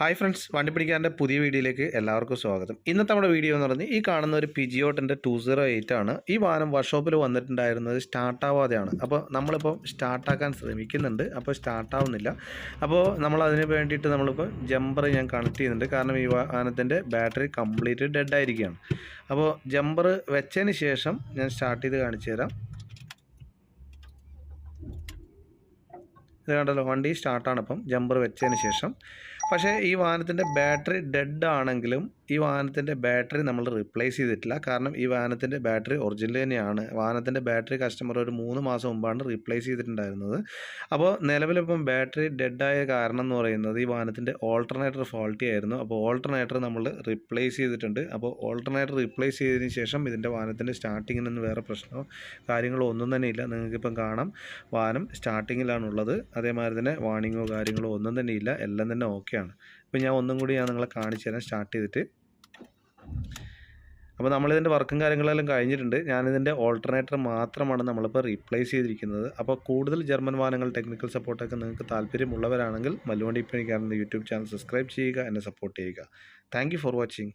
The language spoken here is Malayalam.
ഹായ് ഫ്രണ്ട്സ്, വണ്ടിപ്പിടിക്കാരൻ്റെ പുതിയ വീഡിയോയിലേക്ക് എല്ലാവർക്കും സ്വാഗതം. ഇന്നത്തെ നമ്മുടെ വീഡിയോ എന്ന് പറഞ്ഞാൽ ഈ കാണുന്ന ഒരു പിജിയോട്ടിൻ്റെ 208 ആണ്. ഈ വാഹനം വർക്ക്ഷോപ്പിൽ വന്നിട്ടുണ്ടായിരുന്നത് സ്റ്റാർട്ടാവാതെയാണ്. അപ്പോൾ നമ്മളിപ്പോൾ സ്റ്റാർട്ടാക്കാൻ ശ്രമിക്കുന്നുണ്ട്, അപ്പോൾ സ്റ്റാർട്ടാവുന്നില്ല. അപ്പോൾ നമ്മളതിന് വേണ്ടിയിട്ട് നമ്മളിപ്പോൾ ജമ്പർ ഞാൻ കണക്ട് ചെയ്യുന്നുണ്ട്. കാരണം ഈ വാഹനത്തിൻ്റെ ബാറ്ററി കംപ്ലീറ്റ് ഡെഡ് ആയിരിക്കുകയാണ്. അപ്പോൾ ജമ്പർ വെച്ചതിന് ശേഷം ഞാൻ സ്റ്റാർട്ട് ചെയ്ത് കാണിച്ചു തരാം. ഇത് കണ്ടല്ലോ, വണ്ടി സ്റ്റാർട്ടാണ്. ഇപ്പം ജമ്പർ വെച്ചതിന് ശേഷം പക്ഷേ ഈ വാഹനത്തിൻ്റെ ബാറ്ററി ഡെഡ് ആണെങ്കിലും ഈ വാഹനത്തിൻ്റെ ബാറ്ററി നമ്മൾ റീപ്ലേസ് ചെയ്തിട്ടില്ല. കാരണം ഈ വാഹനത്തിൻ്റെ ബാറ്ററി ഒറിജിനൽ തന്നെയാണ്. വാഹനത്തിൻ്റെ ബാറ്ററി കസ്റ്റമർ ഒരു 3 മാസം മുമ്പാണ് റീപ്ലേസ് ചെയ്തിട്ടുണ്ടായിരുന്നത്. അപ്പോൾ നിലവിലിപ്പം ബാറ്ററി ഡെഡായ കാരണം എന്ന് പറയുന്നത് ഈ വാഹനത്തിൻ്റെ ഓൾട്ടർനേറ്റർ ഫോൾട്ടി ആയിരുന്നു. അപ്പോൾ ഓൾട്ടർനേറ്റർ നമ്മൾ റീപ്ലേസ് ചെയ്തിട്ടുണ്ട്. അപ്പോൾ ഓൾട്ടർനേറ്റർ റീപ്ലേസ് ചെയ്തതിന് ശേഷം ഇതിൻ്റെ വാഹനത്തിൻ്റെ സ്റ്റാർട്ടിങ്ങിനൊന്നും വേറെ പ്രശ്നമോ കാര്യങ്ങളോ ഒന്നും തന്നെ ഇല്ല. നിങ്ങൾക്കിപ്പം കാണാം, വാഹനം സ്റ്റാർട്ടിങ്ങിലാണുള്ളത്. അതേമാതിരി തന്നെ വാണിങ്ങോ കാര്യങ്ങളോ ഒന്നും തന്നെ ഇല്ല, എല്ലാം തന്നെ ഓക്കെയാണ്. ഇപ്പോൾ ഞാൻ ഒന്നും കൂടി നിങ്ങളെ കാണിച്ചു തരാം സ്റ്റാർട്ട് ചെയ്തിട്ട്. അപ്പോൾ നമ്മളിതിൻ്റെ വർക്കും കാര്യങ്ങളെല്ലാം കഴിഞ്ഞിട്ടുണ്ട്. ഞാനിതിൻ്റെ ഓൾട്ടർനേറ്റർ മാത്രമാണ് നമ്മളിപ്പോൾ റീപ്ലേസ് ചെയ്തിരിക്കുന്നത്. അപ്പോൾ കൂടുതൽ ജർമ്മൻ വാഹനങ്ങൾ ടെക്നിക്കൽ സപ്പോർട്ടൊക്കെ നിങ്ങൾക്ക് താല്പര്യമുള്ളവരാണെങ്കിൽ മല്ലുവണ്ടി പണിക്കാരൻ്റെ യൂട്യൂബ് ചാനൽ സബ്സ്ക്രൈബ് ചെയ്യുക, എന്നെ സപ്പോർട്ട് ചെയ്യുക. Thank you for watching.